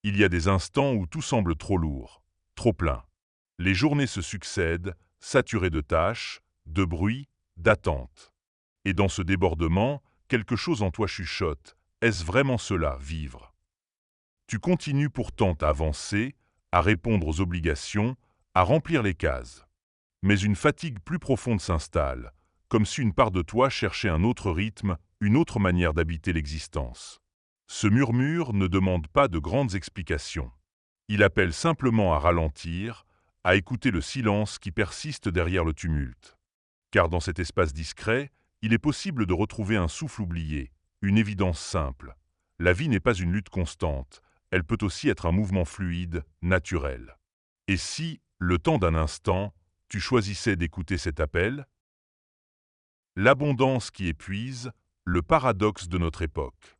Il y a des instants où tout semble trop lourd, trop plein. Les journées se succèdent, saturées de tâches, de bruit, d'attentes. Et dans ce débordement, quelque chose en toi chuchote. Est-ce vraiment cela, vivre? Tu continues pourtant à avancer, à répondre aux obligations, à remplir les cases. Mais une fatigue plus profonde s'installe, comme si une part de toi cherchait un autre rythme, une autre manière d'habiter l'existence. Ce murmure ne demande pas de grandes explications. Il appelle simplement à ralentir, à écouter le silence qui persiste derrière le tumulte. Car dans cet espace discret, il est possible de retrouver un souffle oublié, une évidence simple. La vie n'est pas une lutte constante, elle peut aussi être un mouvement fluide, naturel. Et si, le temps d'un instant, tu choisissais d'écouter cet appel? L'abondance qui épuise, le paradoxe de notre époque.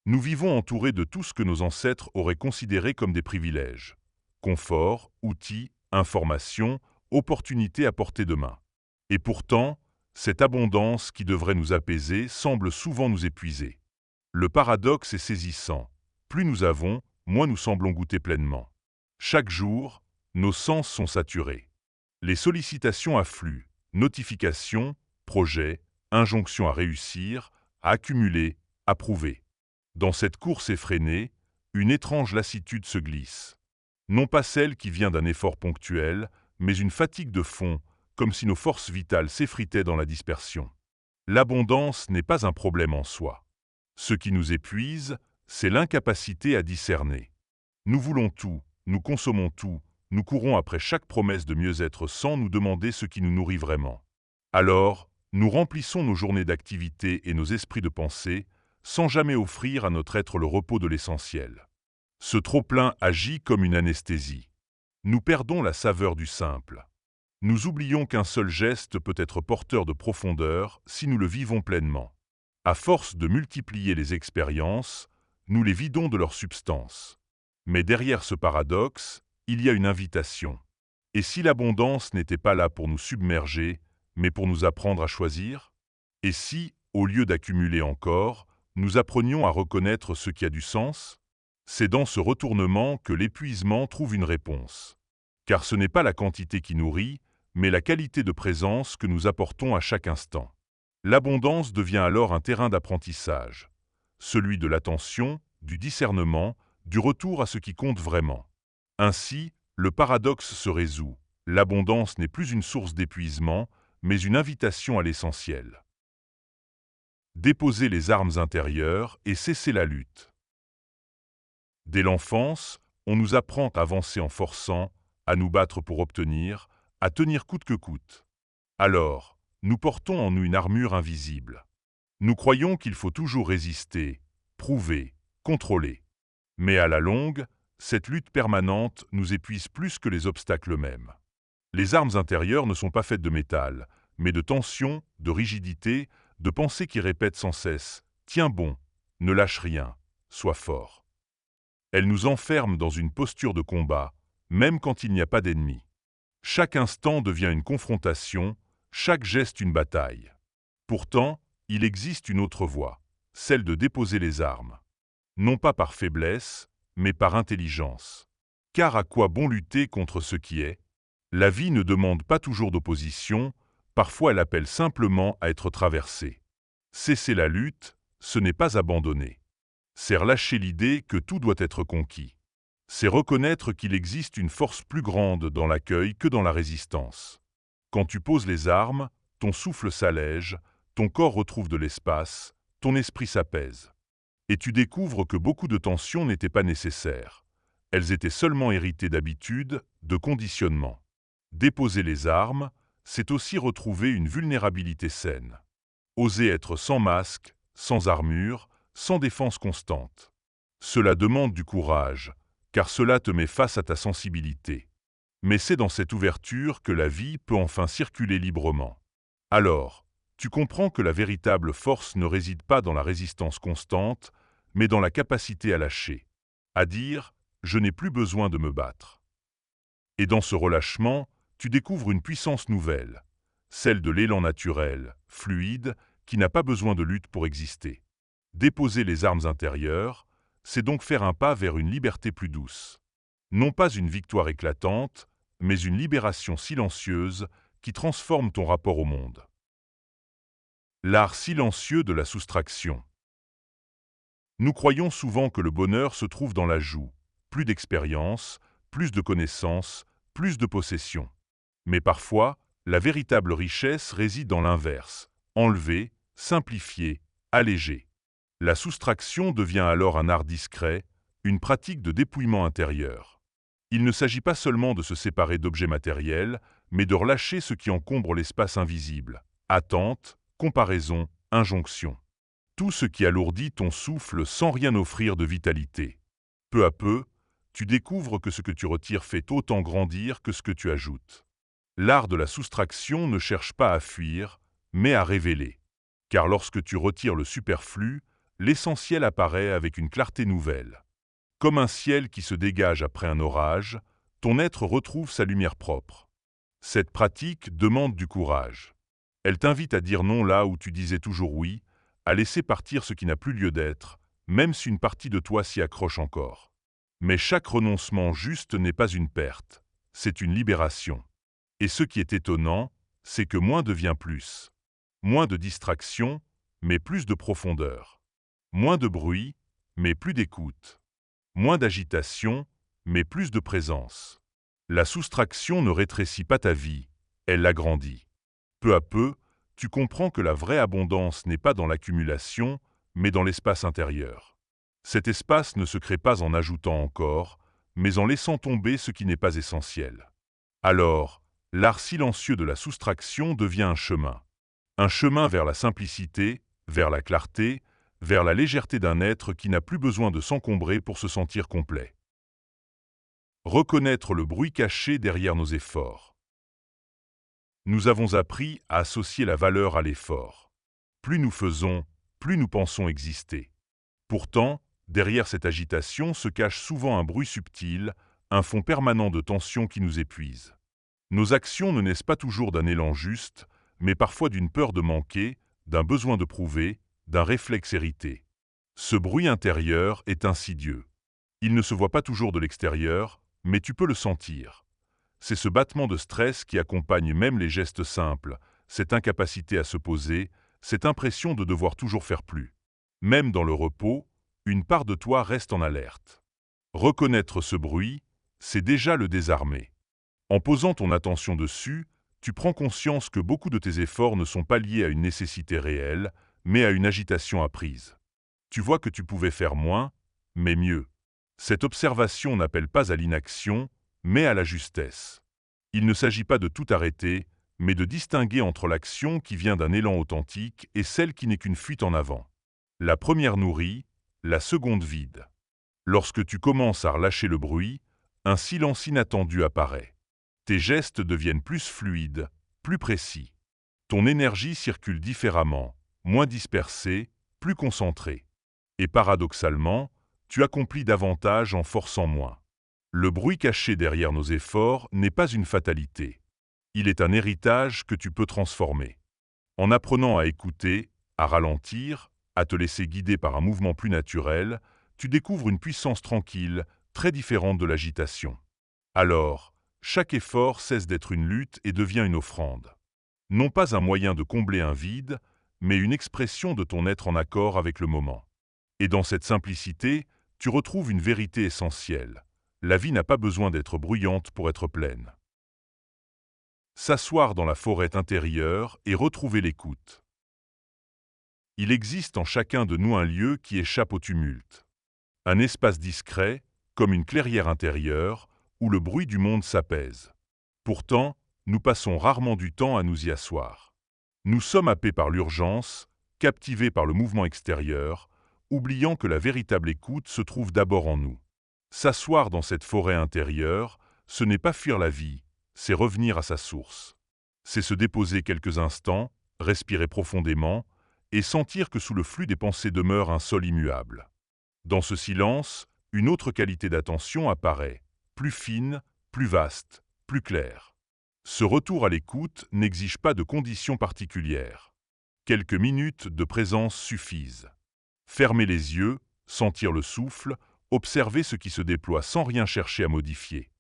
Nous vivons entourés de tout ce que nos ancêtres auraient considéré comme des privilèges. Confort, outils, informations, opportunités à portée de main. Et pourtant, cette abondance qui devrait nous apaiser semble souvent nous épuiser. Le paradoxe est saisissant. Plus nous avons, moins nous semblons goûter pleinement. Chaque jour, nos sens sont saturés. Les sollicitations affluent, notifications, projets, injonctions à réussir, à accumuler, à prouver. Dans cette course effrénée, une étrange lassitude se glisse. Non pas celle qui vient d'un effort ponctuel, mais une fatigue de fond, comme si nos forces vitales s'effritaient dans la dispersion. L'abondance n'est pas un problème en soi. Ce qui nous épuise, c'est l'incapacité à discerner. Nous voulons tout, nous consommons tout, nous courons après chaque promesse de mieux-être sans nous demander ce qui nous nourrit vraiment. Alors, nous remplissons nos journées d'activité et nos esprits de pensée, sans jamais offrir à notre être le repos de l'essentiel. Ce trop-plein agit comme une anesthésie. Nous perdons la saveur du simple. Nous oublions qu'un seul geste peut être porteur de profondeur si nous le vivons pleinement. À force de multiplier les expériences, nous les vidons de leur substance. Mais derrière ce paradoxe, il y a une invitation. Et si l'abondance n'était pas là pour nous submerger, mais pour nous apprendre à choisir? Et si, au lieu d'accumuler encore, nous apprenions à reconnaître ce qui a du sens? C'est dans ce retournement que l'épuisement trouve une réponse. Car ce n'est pas la quantité qui nourrit, mais la qualité de présence que nous apportons à chaque instant. L'abondance devient alors un terrain d'apprentissage, celui de l'attention, du discernement, du retour à ce qui compte vraiment. Ainsi, le paradoxe se résout. L'abondance n'est plus une source d'épuisement, mais une invitation à l'essentiel. Déposer les armes intérieures et cesser la lutte. Dès l'enfance, on nous apprend à avancer en forçant, à nous battre pour obtenir, à tenir coûte que coûte. Alors, nous portons en nous une armure invisible. Nous croyons qu'il faut toujours résister, prouver, contrôler. Mais à la longue, cette lutte permanente nous épuise plus que les obstacles eux-mêmes. Les armes intérieures ne sont pas faites de métal, mais de tension, de rigidité, de pensées qui répètent sans cesse « Tiens bon, ne lâche rien, sois fort ». Elles nous enferment dans une posture de combat, même quand il n'y a pas d'ennemi. Chaque instant devient une confrontation, chaque geste une bataille. Pourtant, il existe une autre voie, celle de déposer les armes. Non pas par faiblesse, mais par intelligence. Car à quoi bon lutter contre ce qui est? La vie ne demande pas toujours d'opposition, parfois elle appelle simplement à être traversée. Cesser la lutte, ce n'est pas abandonner. C'est relâcher l'idée que tout doit être conquis. C'est reconnaître qu'il existe une force plus grande dans l'accueil que dans la résistance. Quand tu poses les armes, ton souffle s'allège, ton corps retrouve de l'espace, ton esprit s'apaise. Et tu découvres que beaucoup de tensions n'étaient pas nécessaires. Elles étaient seulement héritées d'habitudes, de conditionnements. Déposer les armes, c'est aussi retrouver une vulnérabilité saine. Oser être sans masque, sans armure, sans défense constante. Cela demande du courage, car cela te met face à ta sensibilité. Mais c'est dans cette ouverture que la vie peut enfin circuler librement. Alors, tu comprends que la véritable force ne réside pas dans la résistance constante, mais dans la capacité à lâcher, à dire « je n'ai plus besoin de me battre ». Et dans ce relâchement, tu découvres une puissance nouvelle, celle de l'élan naturel, fluide, qui n'a pas besoin de lutte pour exister. Déposer les armes intérieures, c'est donc faire un pas vers une liberté plus douce. Non pas une victoire éclatante, mais une libération silencieuse qui transforme ton rapport au monde. L'art silencieux de la soustraction. Nous croyons souvent que le bonheur se trouve dans l'ajout, plus d'expérience, plus de connaissances, plus de possessions. Mais parfois, la véritable richesse réside dans l'inverse, enlever, simplifier, alléger. La soustraction devient alors un art discret, une pratique de dépouillement intérieur. Il ne s'agit pas seulement de se séparer d'objets matériels, mais de relâcher ce qui encombre l'espace invisible. Attente, comparaison, injonction. Tout ce qui alourdit ton souffle sans rien offrir de vitalité. Peu à peu, tu découvres que ce que tu retires fait autant grandir que ce que tu ajoutes. L'art de la soustraction ne cherche pas à fuir, mais à révéler. Car lorsque tu retires le superflu, l'essentiel apparaît avec une clarté nouvelle. Comme un ciel qui se dégage après un orage, ton être retrouve sa lumière propre. Cette pratique demande du courage. Elle t'invite à dire non là où tu disais toujours oui, à laisser partir ce qui n'a plus lieu d'être, même si une partie de toi s'y accroche encore. Mais chaque renoncement juste n'est pas une perte, c'est une libération. Et ce qui est étonnant, c'est que moins devient plus. Moins de distraction, mais plus de profondeur. Moins de bruit, mais plus d'écoute. Moins d'agitation, mais plus de présence. La soustraction ne rétrécit pas ta vie, elle l'agrandit. Peu à peu, tu comprends que la vraie abondance n'est pas dans l'accumulation, mais dans l'espace intérieur. Cet espace ne se crée pas en ajoutant encore, mais en laissant tomber ce qui n'est pas essentiel. Alors, l'art silencieux de la soustraction devient un chemin. Un chemin vers la simplicité, vers la clarté, vers la légèreté d'un être qui n'a plus besoin de s'encombrer pour se sentir complet. Reconnaître le bruit caché derrière nos efforts. Nous avons appris à associer la valeur à l'effort. Plus nous faisons, plus nous pensons exister. Pourtant, derrière cette agitation se cache souvent un bruit subtil, un fond permanent de tension qui nous épuise. Nos actions ne naissent pas toujours d'un élan juste, mais parfois d'une peur de manquer, d'un besoin de prouver, d'un réflexe hérité. Ce bruit intérieur est insidieux. Il ne se voit pas toujours de l'extérieur, mais tu peux le sentir. C'est ce battement de stress qui accompagne même les gestes simples, cette incapacité à se poser, cette impression de devoir toujours faire plus. Même dans le repos, une part de toi reste en alerte. Reconnaître ce bruit, c'est déjà le désarmer. En posant ton attention dessus, tu prends conscience que beaucoup de tes efforts ne sont pas liés à une nécessité réelle, mais à une agitation apprise. Tu vois que tu pouvais faire moins, mais mieux. Cette observation n'appelle pas à l'inaction, mais à la justesse. Il ne s'agit pas de tout arrêter, mais de distinguer entre l'action qui vient d'un élan authentique et celle qui n'est qu'une fuite en avant. La première nourrit, la seconde vide. Lorsque tu commences à relâcher le bruit, un silence inattendu apparaît. Tes gestes deviennent plus fluides, plus précis. Ton énergie circule différemment, moins dispersée, plus concentrée. Et paradoxalement, tu accomplis davantage en forçant moins. Le bruit caché derrière nos efforts n'est pas une fatalité. Il est un héritage que tu peux transformer. En apprenant à écouter, à ralentir, à te laisser guider par un mouvement plus naturel, tu découvres une puissance tranquille, très différente de l'agitation. Alors, chaque effort cesse d'être une lutte et devient une offrande. Non pas un moyen de combler un vide, mais une expression de ton être en accord avec le moment. Et dans cette simplicité, tu retrouves une vérité essentielle. La vie n'a pas besoin d'être bruyante pour être pleine. S'asseoir dans la forêt intérieure et retrouver l'écoute. Il existe en chacun de nous un lieu qui échappe au tumulte. Un espace discret, comme une clairière intérieure, où le bruit du monde s'apaise. Pourtant, nous passons rarement du temps à nous y asseoir. Nous sommes happés par l'urgence, captivés par le mouvement extérieur, oubliant que la véritable écoute se trouve d'abord en nous. S'asseoir dans cette forêt intérieure, ce n'est pas fuir la vie, c'est revenir à sa source. C'est se déposer quelques instants, respirer profondément, et sentir que sous le flux des pensées demeure un sol immuable. Dans ce silence, une autre qualité d'attention apparaît, plus fine, plus vaste, plus claire. Ce retour à l'écoute n'exige pas de conditions particulières. Quelques minutes de présence suffisent. Fermer les yeux, sentir le souffle, observer ce qui se déploie sans rien chercher à modifier.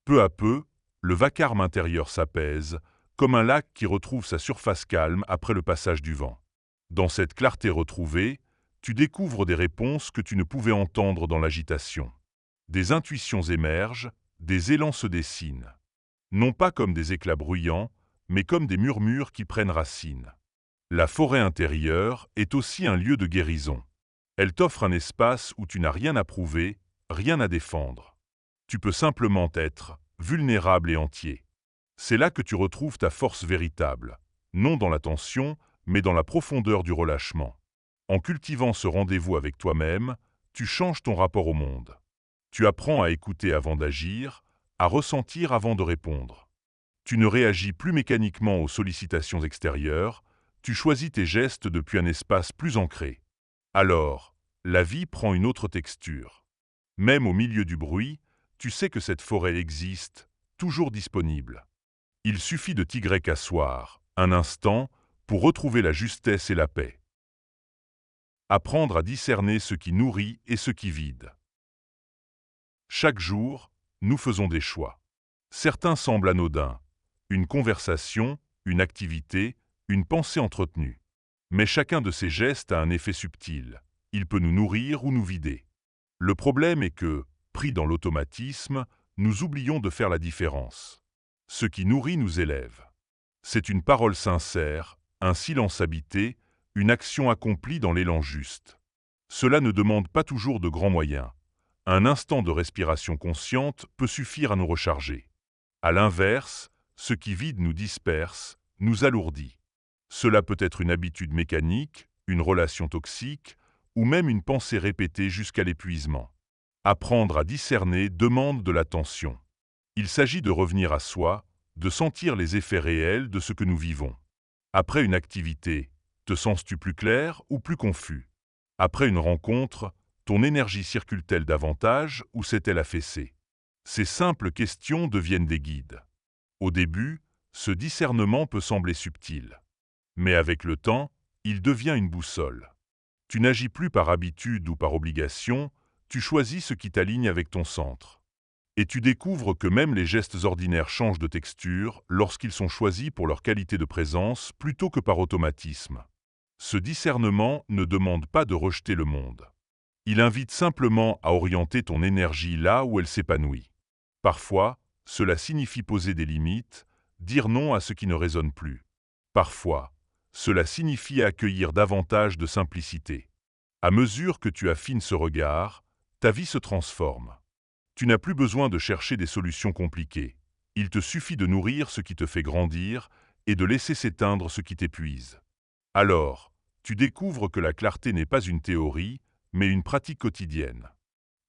Peu à peu, le vacarme intérieur s'apaise, comme un lac qui retrouve sa surface calme après le passage du vent. Dans cette clarté retrouvée, tu découvres des réponses que tu ne pouvais entendre dans l'agitation. Des intuitions émergent, des élans se dessinent. Non pas comme des éclats bruyants, mais comme des murmures qui prennent racine. La forêt intérieure est aussi un lieu de guérison. Elle t'offre un espace où tu n'as rien à prouver, rien à défendre. Tu peux simplement être vulnérable et entier. C'est là que tu retrouves ta force véritable, non dans la tension, mais dans la profondeur du relâchement. En cultivant ce rendez-vous avec toi-même, tu changes ton rapport au monde. Tu apprends à écouter avant d'agir, à ressentir avant de répondre. Tu ne réagis plus mécaniquement aux sollicitations extérieures, tu choisis tes gestes depuis un espace plus ancré. Alors, la vie prend une autre texture. Même au milieu du bruit, tu sais que cette forêt existe, toujours disponible. Il suffit de t'asseoir, un instant, pour retrouver la justesse et la paix. Apprendre à discerner ce qui nourrit et ce qui vide. Chaque jour, nous faisons des choix. Certains semblent anodins. Une conversation, une activité, une pensée entretenue. Mais chacun de ces gestes a un effet subtil. Il peut nous nourrir ou nous vider. Le problème est que, pris dans l'automatisme, nous oublions de faire la différence. Ce qui nourrit nous élève. C'est une parole sincère, un silence habité, une action accomplie dans l'élan juste. Cela ne demande pas toujours de grands moyens. Un instant de respiration consciente peut suffire à nous recharger. À l'inverse, ce qui vide nous disperse, nous alourdit. Cela peut être une habitude mécanique, une relation toxique, ou même une pensée répétée jusqu'à l'épuisement. Apprendre à discerner demande de l'attention. Il s'agit de revenir à soi, de sentir les effets réels de ce que nous vivons. Après une activité, te sens-tu plus clair ou plus confus? Après une rencontre, ton énergie circule-t-elle davantage ou s'est-elle affaissée? Ces simples questions deviennent des guides. Au début, ce discernement peut sembler subtil. Mais avec le temps, il devient une boussole. Tu n'agis plus par habitude ou par obligation, tu choisis ce qui t'aligne avec ton centre. Et tu découvres que même les gestes ordinaires changent de texture lorsqu'ils sont choisis pour leur qualité de présence plutôt que par automatisme. Ce discernement ne demande pas de rejeter le monde. Il invite simplement à orienter ton énergie là où elle s'épanouit. Parfois, cela signifie poser des limites, dire non à ce qui ne résonne plus. Parfois, cela signifie accueillir davantage de simplicité. À mesure que tu affines ce regard, ta vie se transforme. Tu n'as plus besoin de chercher des solutions compliquées. Il te suffit de nourrir ce qui te fait grandir et de laisser s'éteindre ce qui t'épuise. Alors, tu découvres que la clarté n'est pas une théorie, mais une pratique quotidienne.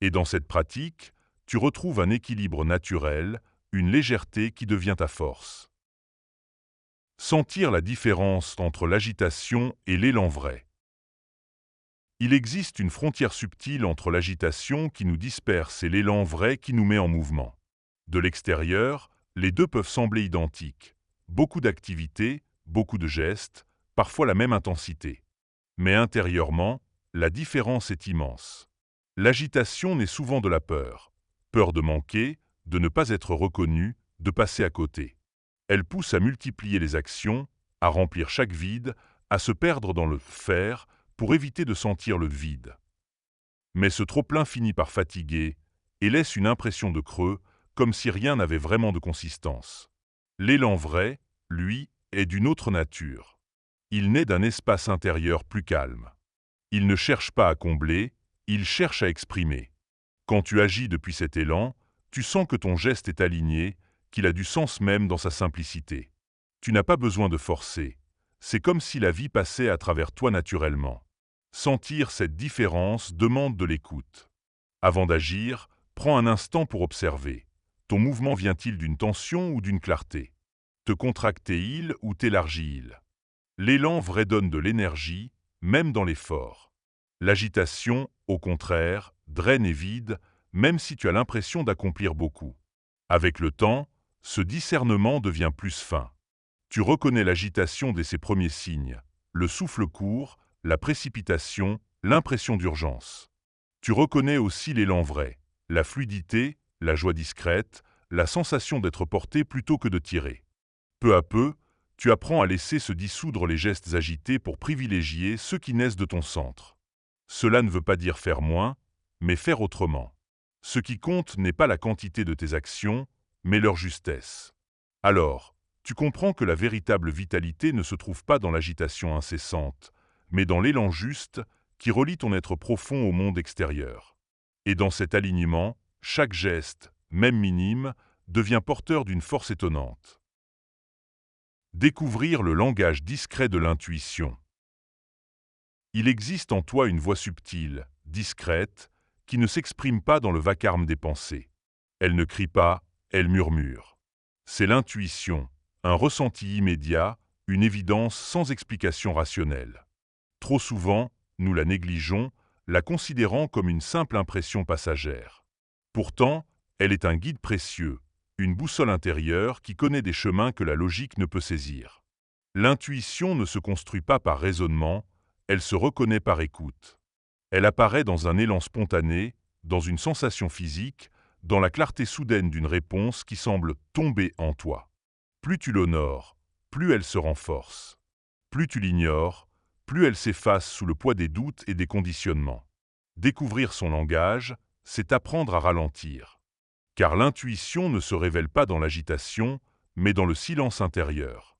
Et dans cette pratique, tu retrouves un équilibre naturel, une légèreté qui devient ta force. Sentir la différence entre l'agitation et l'élan vrai. Il existe une frontière subtile entre l'agitation qui nous disperse et l'élan vrai qui nous met en mouvement. De l'extérieur, les deux peuvent sembler identiques. Beaucoup d'activités, beaucoup de gestes, parfois la même intensité. Mais intérieurement, la différence est immense. L'agitation naît souvent de la peur. Peur de manquer, de ne pas être reconnu, de passer à côté. Elle pousse à multiplier les actions, à remplir chaque vide, à se perdre dans le « faire » pour éviter de sentir le vide. Mais ce trop-plein finit par fatiguer et laisse une impression de creux, comme si rien n'avait vraiment de consistance. L'élan vrai, lui, est d'une autre nature. Il naît d'un espace intérieur plus calme. Il ne cherche pas à combler, il cherche à exprimer. Quand tu agis depuis cet élan, tu sens que ton geste est aligné, qu'il a du sens même dans sa simplicité. Tu n'as pas besoin de forcer. C'est comme si la vie passait à travers toi naturellement. Sentir cette différence demande de l'écoute. Avant d'agir, prends un instant pour observer. Ton mouvement vient-il d'une tension ou d'une clarté? Te contracte-t-il ou t'élargit-il? L'élan vrai donne de l'énergie, même dans l'effort. L'agitation, au contraire, draine et vide, même si tu as l'impression d'accomplir beaucoup. Avec le temps, ce discernement devient plus fin. Tu reconnais l'agitation dès ses premiers signes, le souffle court, la précipitation, l'impression d'urgence. Tu reconnais aussi l'élan vrai, la fluidité, la joie discrète, la sensation d'être porté plutôt que de tirer. Peu à peu, tu apprends à laisser se dissoudre les gestes agités pour privilégier ceux qui naissent de ton centre. Cela ne veut pas dire faire moins, mais faire autrement. Ce qui compte n'est pas la quantité de tes actions, mais leur justesse. Alors, tu comprends que la véritable vitalité ne se trouve pas dans l'agitation incessante, mais dans l'élan juste qui relie ton être profond au monde extérieur. Et dans cet alignement, chaque geste, même minime, devient porteur d'une force étonnante. Découvrir le langage discret de l'intuition. Il existe en toi une voix subtile, discrète, qui ne s'exprime pas dans le vacarme des pensées. Elle ne crie pas, elle murmure. C'est l'intuition, un ressenti immédiat, une évidence sans explication rationnelle. Trop souvent, nous la négligeons, la considérant comme une simple impression passagère. Pourtant, elle est un guide précieux, une boussole intérieure qui connaît des chemins que la logique ne peut saisir. L'intuition ne se construit pas par raisonnement, elle se reconnaît par écoute. Elle apparaît dans un élan spontané, dans une sensation physique, dans la clarté soudaine d'une réponse qui semble tomber en toi. Plus tu l'honores, plus elle se renforce. Plus tu l'ignores, plus elle s'efface sous le poids des doutes et des conditionnements. Découvrir son langage, c'est apprendre à ralentir. Car l'intuition ne se révèle pas dans l'agitation, mais dans le silence intérieur.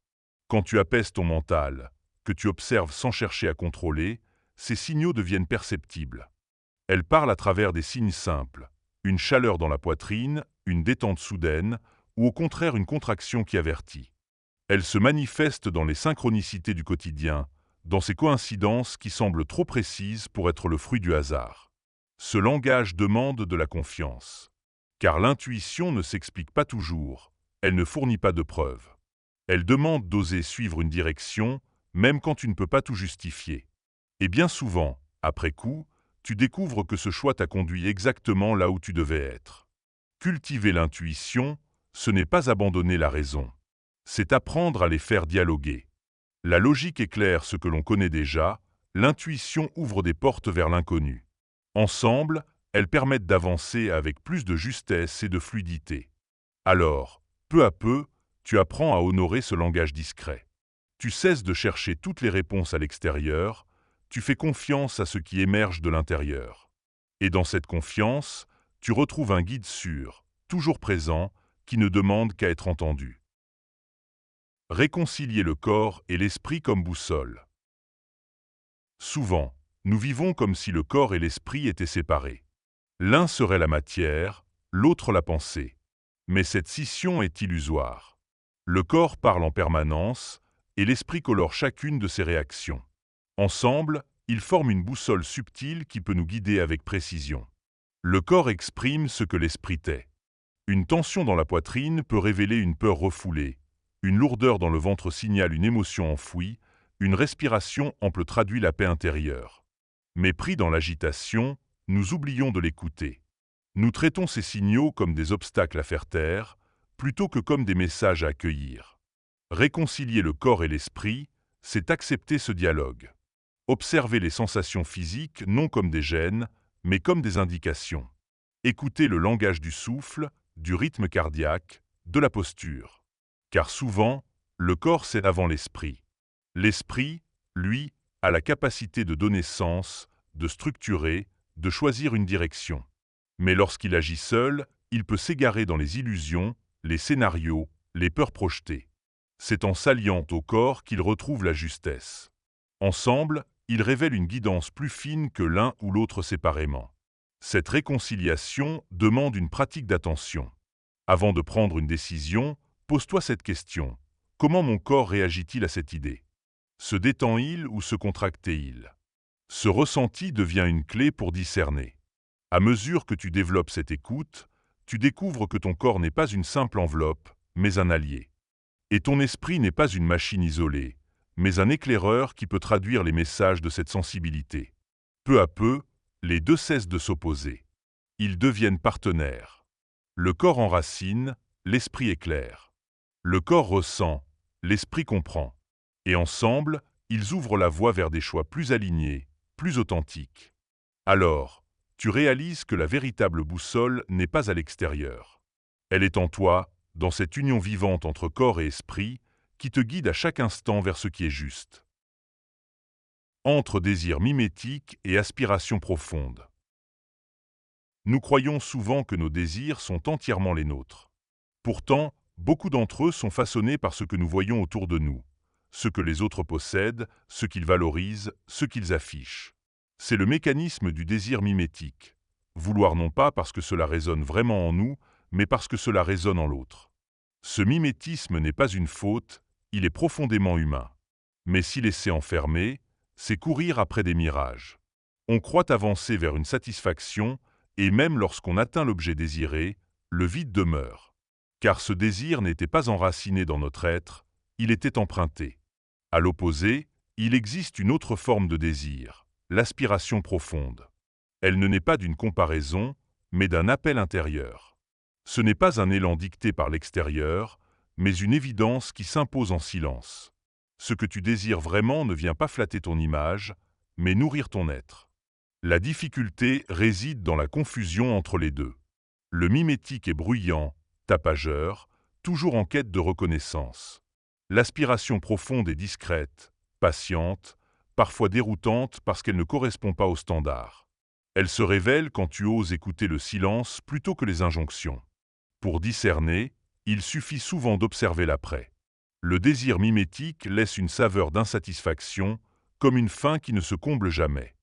Quand tu apaises ton mental, que tu observes sans chercher à contrôler, ces signaux deviennent perceptibles. Elle parle à travers des signes simples, une chaleur dans la poitrine, une détente soudaine, ou au contraire une contraction qui avertit. Elle se manifeste dans les synchronicités du quotidien, dans ces coïncidences qui semblent trop précises pour être le fruit du hasard. Ce langage demande de la confiance. Car l'intuition ne s'explique pas toujours, elle ne fournit pas de preuves. Elle demande d'oser suivre une direction, même quand tu ne peux pas tout justifier. Et bien souvent, après coup, tu découvres que ce choix t'a conduit exactement là où tu devais être. Cultiver l'intuition, ce n'est pas abandonner la raison. C'est apprendre à les faire dialoguer. La logique éclaire ce que l'on connaît déjà, l'intuition ouvre des portes vers l'inconnu. Ensemble, elles permettent d'avancer avec plus de justesse et de fluidité. Alors, peu à peu, tu apprends à honorer ce langage discret. Tu cesses de chercher toutes les réponses à l'extérieur, tu fais confiance à ce qui émerge de l'intérieur. Et dans cette confiance, tu retrouves un guide sûr, toujours présent, qui ne demande qu'à être entendu. Réconcilier le corps et l'esprit comme boussole. Souvent, nous vivons comme si le corps et l'esprit étaient séparés. L'un serait la matière, l'autre la pensée. Mais cette scission est illusoire. Le corps parle en permanence, et l'esprit colore chacune de ses réactions. Ensemble, ils forment une boussole subtile qui peut nous guider avec précision. Le corps exprime ce que l'esprit tait. Une tension dans la poitrine peut révéler une peur refoulée. Une lourdeur dans le ventre signale une émotion enfouie, une respiration ample traduit la paix intérieure. Mais pris dans l'agitation, nous oublions de l'écouter. Nous traitons ces signaux comme des obstacles à faire taire, plutôt que comme des messages à accueillir. Réconcilier le corps et l'esprit, c'est accepter ce dialogue. Observer les sensations physiques non comme des gênes, mais comme des indications. Écouter le langage du souffle, du rythme cardiaque, de la posture. Car souvent, le corps c'est avant l'esprit. L'esprit, lui, a la capacité de donner sens, de structurer, de choisir une direction. Mais lorsqu'il agit seul, il peut s'égarer dans les illusions, les scénarios, les peurs projetées. C'est en s'alliant au corps qu'il retrouve la justesse. Ensemble, ils révèlent une guidance plus fine que l'un ou l'autre séparément. Cette réconciliation demande une pratique d'attention. Avant de prendre une décision, pose-toi cette question. Comment mon corps réagit-il à cette idée? Se détend-il ou se contracte-t-il? Ce ressenti devient une clé pour discerner. À mesure que tu développes cette écoute, tu découvres que ton corps n'est pas une simple enveloppe, mais un allié. Et ton esprit n'est pas une machine isolée, mais un éclaireur qui peut traduire les messages de cette sensibilité. Peu à peu, les deux cessent de s'opposer. Ils deviennent partenaires. Le corps enracine, l'esprit éclaire. Le corps ressent, l'esprit comprend. Et ensemble, ils ouvrent la voie vers des choix plus alignés, plus authentiques. Alors, tu réalises que la véritable boussole n'est pas à l'extérieur. Elle est en toi, dans cette union vivante entre corps et esprit, qui te guide à chaque instant vers ce qui est juste. Entre désir mimétique et aspiration profonde. Nous croyons souvent que nos désirs sont entièrement les nôtres. Pourtant, beaucoup d'entre eux sont façonnés par ce que nous voyons autour de nous, ce que les autres possèdent, ce qu'ils valorisent, ce qu'ils affichent. C'est le mécanisme du désir mimétique. Vouloir non pas parce que cela résonne vraiment en nous, mais parce que cela résonne en l'autre. Ce mimétisme n'est pas une faute, il est profondément humain. Mais s'y laisser enfermer, c'est courir après des mirages. On croit avancer vers une satisfaction, et même lorsqu'on atteint l'objet désiré, le vide demeure. Car ce désir n'était pas enraciné dans notre être, il était emprunté. À l'opposé, il existe une autre forme de désir, l'aspiration profonde. Elle ne naît pas d'une comparaison, mais d'un appel intérieur. Ce n'est pas un élan dicté par l'extérieur, mais une évidence qui s'impose en silence. Ce que tu désires vraiment ne vient pas flatter ton image, mais nourrir ton être. La difficulté réside dans la confusion entre les deux. Le mimétique est bruyant, tapageur, toujours en quête de reconnaissance. L'aspiration profonde est discrète, patiente, parfois déroutante parce qu'elle ne correspond pas aux standards. Elle se révèle quand tu oses écouter le silence plutôt que les injonctions. Pour discerner, il suffit souvent d'observer l'après. Le désir mimétique laisse une saveur d'insatisfaction, comme une faim qui ne se comble jamais.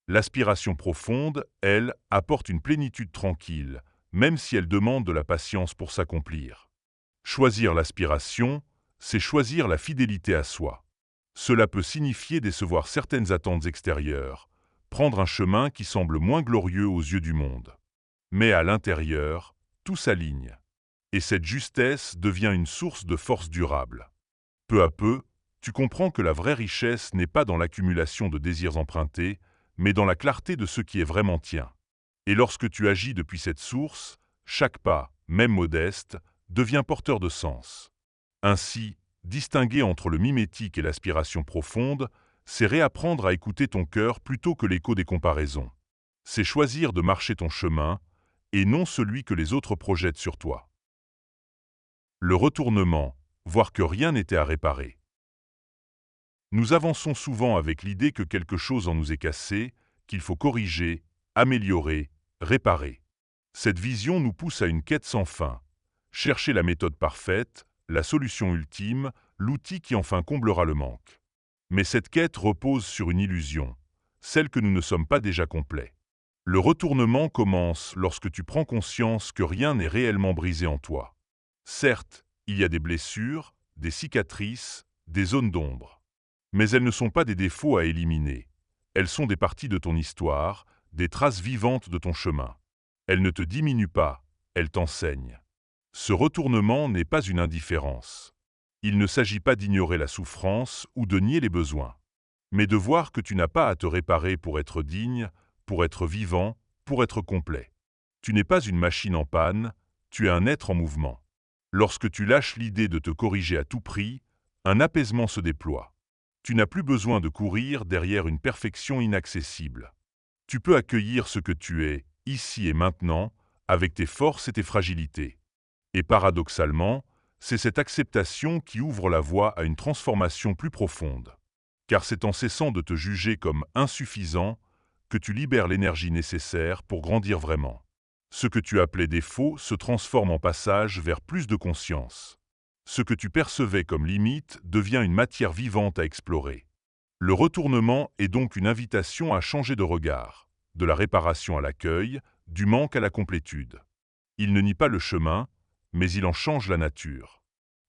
L'aspiration profonde, elle, apporte une plénitude tranquille, même si elle demande de la patience pour s'accomplir. Choisir l'aspiration, c'est choisir la fidélité à soi. Cela peut signifier décevoir certaines attentes extérieures, prendre un chemin qui semble moins glorieux aux yeux du monde. Mais à l'intérieur, tout s'aligne. Et cette justesse devient une source de force durable. Peu à peu, tu comprends que la vraie richesse n'est pas dans l'accumulation de désirs empruntés, mais dans la clarté de ce qui est vraiment tien. Et lorsque tu agis depuis cette source, chaque pas, même modeste, devient porteur de sens. Ainsi, distinguer entre le mimétique et l'aspiration profonde, c'est réapprendre à écouter ton cœur plutôt que l'écho des comparaisons. C'est choisir de marcher ton chemin, et non celui que les autres projettent sur toi. Le retournement, voir que rien n'était à réparer. Nous avançons souvent avec l'idée que quelque chose en nous est cassé, qu'il faut corriger, améliorer, réparer. Cette vision nous pousse à une quête sans fin. Chercher la méthode parfaite, la solution ultime, l'outil qui enfin comblera le manque. Mais cette quête repose sur une illusion, celle que nous ne sommes pas déjà complets. Le retournement commence lorsque tu prends conscience que rien n'est réellement brisé en toi. Certes, il y a des blessures, des cicatrices, des zones d'ombre. Mais elles ne sont pas des défauts à éliminer. Elles sont des parties de ton histoire, des traces vivantes de ton chemin. Elles ne te diminuent pas, elles t'enseignent. Ce retournement n'est pas une indifférence. Il ne s'agit pas d'ignorer la souffrance ou de nier les besoins, mais de voir que tu n'as pas à te réparer pour être digne, pour être vivant, pour être complet. Tu n'es pas une machine en panne, tu es un être en mouvement. Lorsque tu lâches l'idée de te corriger à tout prix, un apaisement se déploie. Tu n'as plus besoin de courir derrière une perfection inaccessible. Tu peux accueillir ce que tu es, ici et maintenant, avec tes forces et tes fragilités. Et paradoxalement, c'est cette acceptation qui ouvre la voie à une transformation plus profonde. Car c'est en cessant de te juger comme insuffisant que tu libères l'énergie nécessaire pour grandir vraiment. Ce que tu appelais défaut se transforme en passage vers plus de conscience. Ce que tu percevais comme limite devient une matière vivante à explorer. Le retournement est donc une invitation à changer de regard, de la réparation à l'accueil, du manque à la complétude. Il ne nie pas le chemin, mais il en change la nature.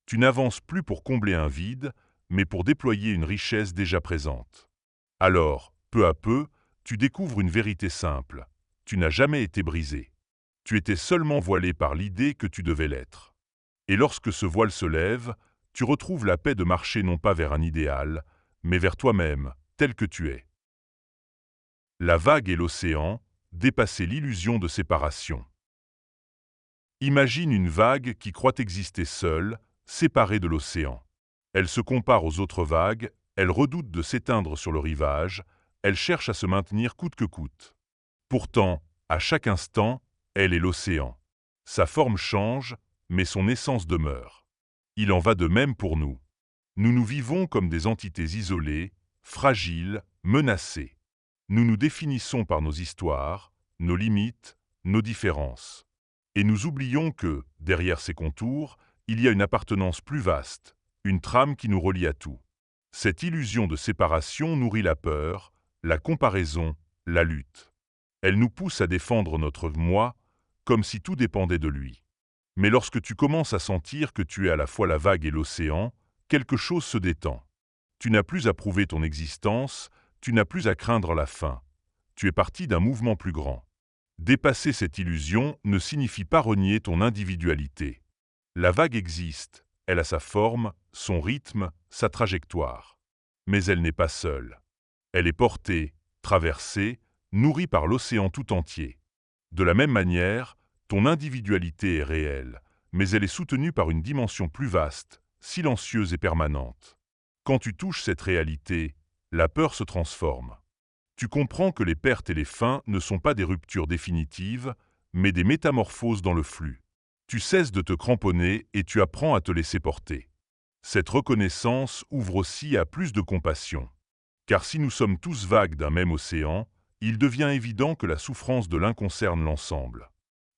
Tu n'avances plus pour combler un vide, mais pour déployer une richesse déjà présente. Alors, peu à peu, tu découvres une vérité simple. Tu n'as jamais été brisé. Tu étais seulement voilé par l'idée que tu devais l'être. Et lorsque ce voile se lève, tu retrouves la paix de marcher non pas vers un idéal, mais vers toi-même, tel que tu es. La vague et l'océan, dépasser l'illusion de séparation. Imagine une vague qui croit exister seule, séparée de l'océan. Elle se compare aux autres vagues, elle redoute de s'éteindre sur le rivage, elle cherche à se maintenir coûte que coûte. Pourtant, À chaque instant, elle est l'océan. Sa forme change, mais son essence demeure. Il en va de même pour nous. Nous vivons comme des entités isolées, fragiles, menacées. Nous nous définissons par nos histoires, nos limites, nos différences. Et nous oublions que, derrière ces contours, il y a une appartenance plus vaste, une trame qui nous relie à tout. Cette illusion de séparation nourrit la peur, la comparaison, la lutte. Elle nous pousse à défendre notre moi, comme si tout dépendait de lui. Mais lorsque tu commences à sentir que tu es à la fois la vague et l'océan, quelque chose se détend. Tu n'as plus à prouver ton existence, tu n'as plus à craindre la fin. Tu es parti d'un mouvement plus grand. Dépasser cette illusion ne signifie pas renier ton individualité. La vague existe, elle a sa forme, son rythme, sa trajectoire. Mais elle n'est pas seule. Elle est portée, traversée, nourrie par l'océan tout entier. De la même manière, ton individualité est réelle, mais elle est soutenue par une dimension plus vaste, silencieuse et permanente. Quand tu touches cette réalité, la peur se transforme. Tu comprends que les pertes et les fins ne sont pas des ruptures définitives, mais des métamorphoses dans le flux. Tu cesses de te cramponner et tu apprends à te laisser porter. Cette reconnaissance ouvre aussi à plus de compassion. Car si nous sommes tous vagues d'un même océan, il devient évident que la souffrance de l'un concerne l'ensemble.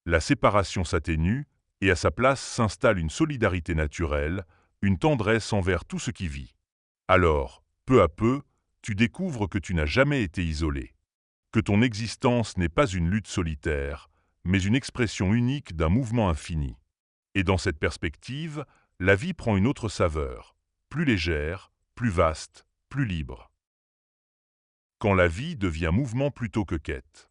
La séparation s'atténue et à sa place s'installe une solidarité naturelle, une tendresse envers tout ce qui vit. Alors, peu à peu, tu découvres que tu n'as jamais été isolé, que ton existence n'est pas une lutte solitaire, mais une expression unique d'un mouvement infini. Et dans cette perspective, la vie prend une autre saveur, plus légère, plus vaste, plus libre. Quand la vie devient mouvement plutôt que quête.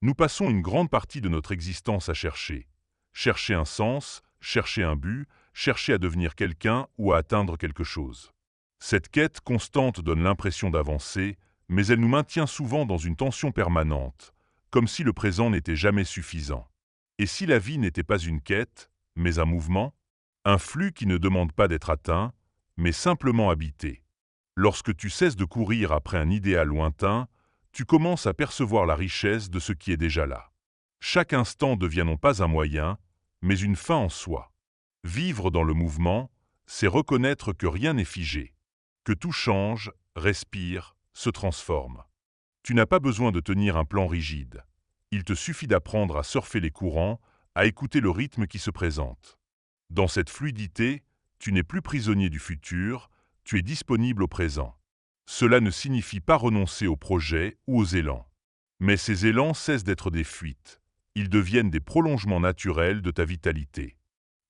Nous passons une grande partie de notre existence à chercher. Chercher un sens, chercher un but, chercher à devenir quelqu'un ou à atteindre quelque chose. Cette quête constante donne l'impression d'avancer, mais elle nous maintient souvent dans une tension permanente, comme si le présent n'était jamais suffisant. Et si la vie n'était pas une quête, mais un mouvement, un flux qui ne demande pas d'être atteint, mais simplement habité. Lorsque tu cesses de courir après un idéal lointain, tu commences à percevoir la richesse de ce qui est déjà là. Chaque instant devient non pas un moyen, mais une fin en soi. Vivre dans le mouvement, c'est reconnaître que rien n'est figé, que tout change, respire, se transforme. Tu n'as pas besoin de tenir un plan rigide. Il te suffit d'apprendre à surfer les courants, à écouter le rythme qui se présente. Dans cette fluidité, tu n'es plus prisonnier du futur, tu es disponible au présent. Cela ne signifie pas renoncer aux projets ou aux élans. Mais ces élans cessent d'être des fuites. Ils deviennent des prolongements naturels de ta vitalité.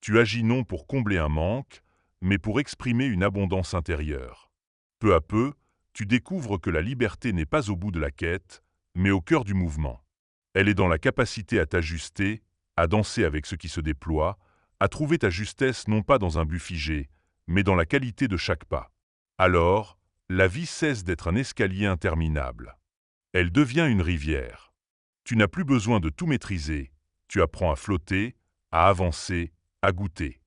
Tu agis non pour combler un manque, mais pour exprimer une abondance intérieure. Peu à peu, tu découvres que la liberté n'est pas au bout de la quête, mais au cœur du mouvement. Elle est dans la capacité à t'ajuster, à danser avec ce qui se déploie, à trouver ta justesse non pas dans un but figé, mais dans la qualité de chaque pas. Alors, la vie cesse d'être un escalier interminable. Elle devient une rivière. Tu n'as plus besoin de tout maîtriser, tu apprends à flotter, à avancer, à goûter.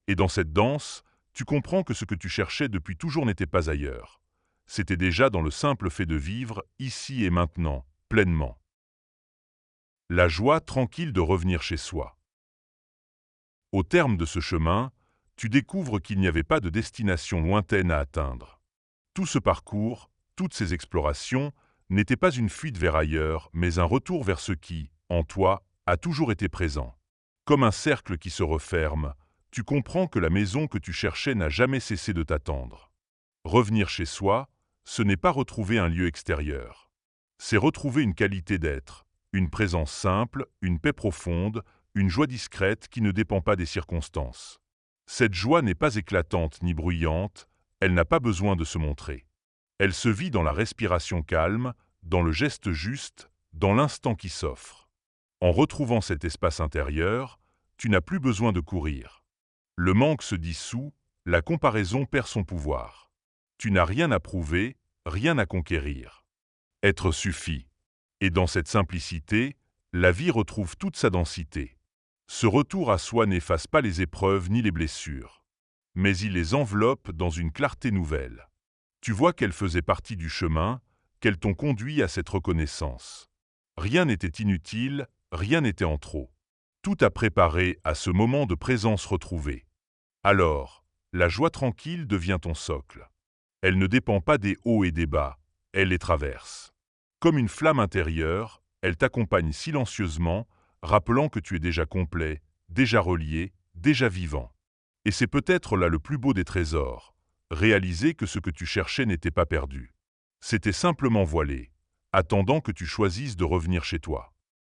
Et dans cette danse, tu comprends que ce que tu cherchais depuis toujours n'était pas ailleurs. C'était déjà dans le simple fait de vivre, ici et maintenant, pleinement. La joie tranquille de revenir chez soi. Au terme de ce chemin, tu découvres qu'il n'y avait pas de destination lointaine à atteindre. Tout ce parcours, toutes ces explorations, n'étaient pas une fuite vers ailleurs, mais un retour vers ce qui, en toi, a toujours été présent. Comme un cercle qui se referme, tu comprends que la maison que tu cherchais n'a jamais cessé de t'attendre. Revenir chez soi, ce n'est pas retrouver un lieu extérieur. C'est retrouver une qualité d'être, une présence simple, une paix profonde, une joie discrète qui ne dépend pas des circonstances. Cette joie n'est pas éclatante ni bruyante, elle n'a pas besoin de se montrer. Elle se vit dans la respiration calme, dans le geste juste, dans l'instant qui s'offre. En retrouvant cet espace intérieur, tu n'as plus besoin de courir. Le manque se dissout, la comparaison perd son pouvoir. Tu n'as rien à prouver, rien à conquérir. Être suffit. Et dans cette simplicité, la vie retrouve toute sa densité. Ce retour à soi n'efface pas les épreuves ni les blessures. Mais il les enveloppe dans une clarté nouvelle. Tu vois qu'elles faisaient partie du chemin, qu'elles t'ont conduit à cette reconnaissance. Rien n'était inutile, rien n'était en trop. Tout a préparé à ce moment de présence retrouvée. Alors, la joie tranquille devient ton socle. Elle ne dépend pas des hauts et des bas, elle les traverse. Comme une flamme intérieure, elle t'accompagne silencieusement, rappelant que tu es déjà complet, déjà relié, déjà vivant. Et c'est peut-être là le plus beau des trésors, réaliser que ce que tu cherchais n'était pas perdu. C'était simplement voilé, attendant que tu choisisses de revenir chez toi.